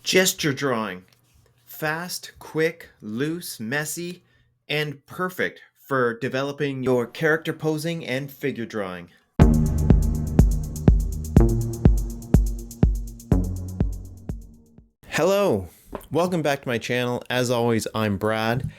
Gesture drawing. Fast, quick, loose, messy, and perfect for developing your character posing and figure drawing. Hello, welcome back to my channel. As always, I'm Brad.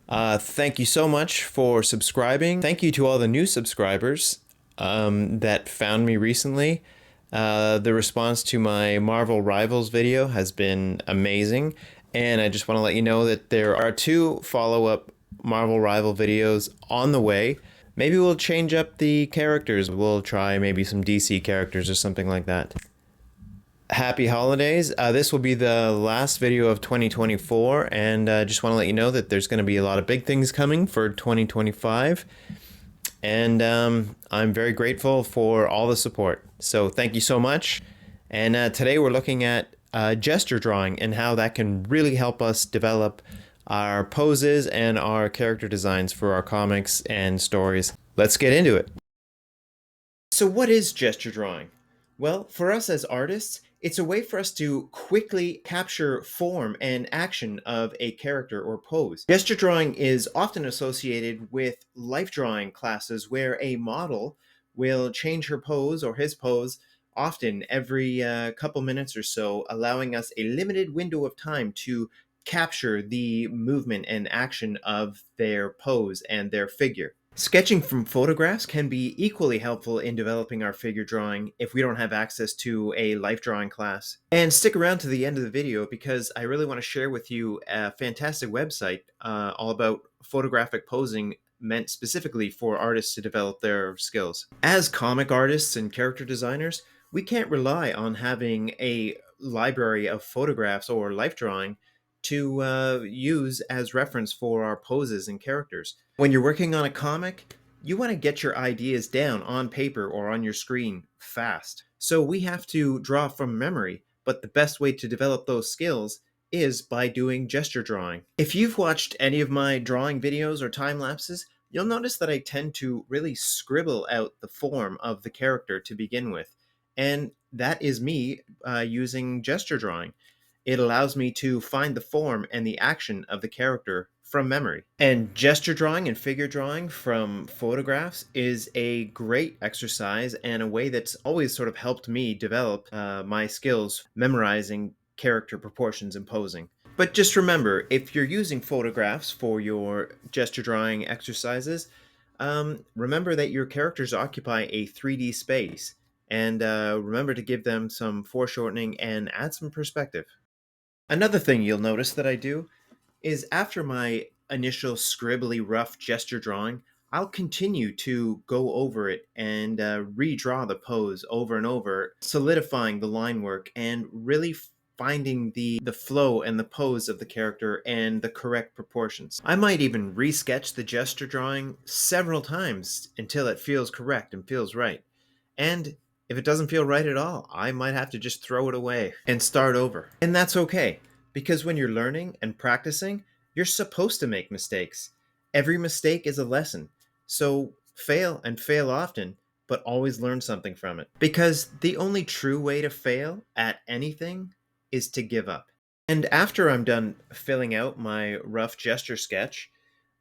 Thank you so much for subscribing. Thank you to all the new subscribers that found me recently. The response to my Marvel Rivals video has been amazing, and I just want to let you know that there are 2 follow-up Marvel Rival videos on the way. Maybe we'll change up the characters. We'll try maybe some DC characters or something like that. Happy holidays. This will be the last video of 2024, and just want to let you know that there's going to be a lot of big things coming for 2025, and I'm very grateful for all the support. So thank you so much. And today we're looking at gesture drawing and how that can really help us develop our poses and our character designs for our comics and stories. Let's get into it. So what is gesture drawing? Well, for us as artists, it's a way for us to quickly capture form and action of a character or pose. Gesture drawing is often associated with life drawing classes where a model will change her pose or his pose often every couple minutes or so, allowing us a limited window of time to capture the movement and action of their pose and their figure. Sketching from photographs can be equally helpful in developing our figure drawing if we don't have access to a life drawing class. And stick around to the end of the video because I really want to share with you a fantastic website all about photographic posing meant specifically for artists to develop their skills. As comic artists and character designers, we can't rely on having a library of photographs or life drawing to use as reference for our poses and characters. When you're working on a comic, you want to get your ideas down on paper or on your screen fast. So we have to draw from memory, but the best way to develop those skills is by doing gesture drawing. If you've watched any of my drawing videos or time lapses, you'll notice that I tend to really scribble out the form of the character to begin with. And that is me using gesture drawing. It allows me to find the form and the action of the character from memory. And gesture drawing and figure drawing from photographs is a great exercise and a way that's always sort of helped me develop my skills memorizing character proportions and posing. But just remember, if you're using photographs for your gesture drawing exercises, remember that your characters occupy a 3D space. And remember to give them some foreshortening and add some perspective. Another thing you'll notice that I do is after my initial scribbly rough gesture drawing, I'll continue to go over it and redraw the pose over and over, solidifying the line work and really finding the flow and the pose of the character and the correct proportions. I might even resketch the gesture drawing several times until it feels correct and feels right. And if it doesn't feel right at all, I might have to just throw it away and start over. And that's okay, because when you're learning and practicing, you're supposed to make mistakes. Every mistake is a lesson. So fail and fail often, but always learn something from it. Because the only true way to fail at anything is to give up. And after I'm done filling out my rough gesture sketch,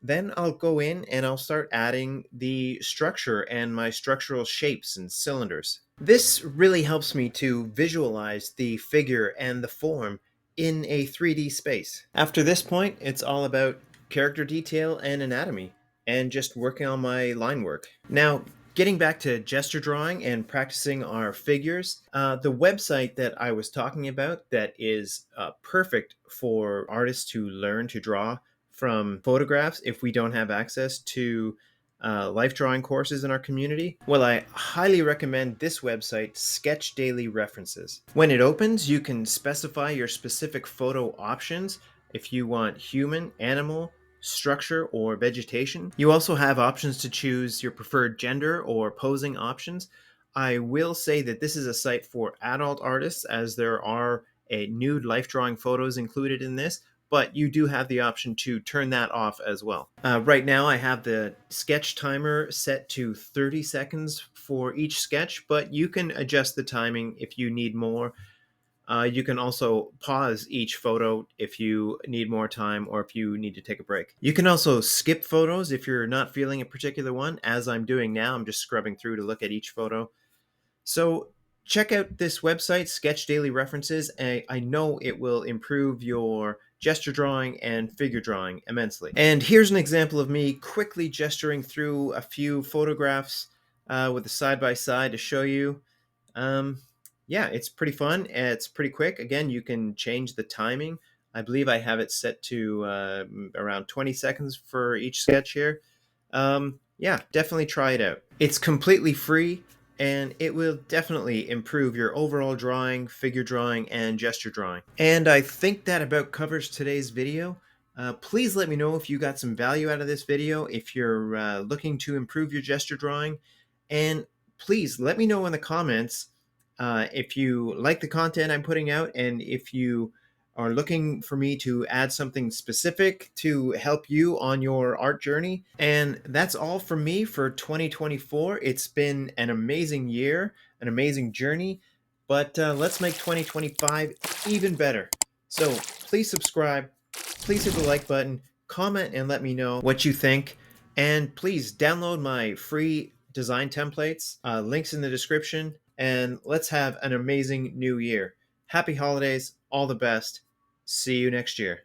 then I'll go in and I'll start adding the structure and my structural shapes and cylinders. This really helps me to visualize the figure and the form in a 3D space. After this point, it's all about character detail and anatomy and just working on my line work. Now, getting back to gesture drawing and practicing our figures, the website that I was talking about that is perfect for artists to learn to draw from photographs if we don't have access to life drawing courses in our community? Well, I highly recommend this website, Sketch Daily References. When it opens, you can specify your specific photo options if you want human, animal, structure, or vegetation. You also have options to choose your preferred gender or posing options. I will say that this is a site for adult artists as there are nude life drawing photos included in this, but you do have the option to turn that off as well. Right now I have the sketch timer set to 30 seconds for each sketch, but you can adjust the timing if you need more. You can also pause each photo if you need more time or if you need to take a break. You can also skip photos if you're not feeling a particular one, as I'm doing now. I'm just scrubbing through to look at each photo. So check out this website, Sketch Daily References. I know it will improve your gesture drawing and figure drawing immensely. And here's an example of me quickly gesturing through a few photographs with a side-by-side to show you. Um, yeah, it's pretty fun. It's pretty quick. Again, you can change the timing. I believe I have it set to around 20 seconds for each sketch here. Yeah, definitely try it out. It's completely free and it will definitely improve your overall drawing, figure drawing, and gesture drawing. And I think that about covers today's video. Please let me know if you got some value out of this video, if you're looking to improve your gesture drawing, and please let me know in the comments if you like the content I'm putting out and if you are looking for me to add something specific to help you on your art journey. And that's all from me for 2024. It's been an amazing year, an amazing journey, but let's make 2025 even better. So please subscribe, please hit the like button, comment and let me know what you think, and please download my free design templates, links in the description, and let's have an amazing new year. Happy holidays, all the best. See you next year.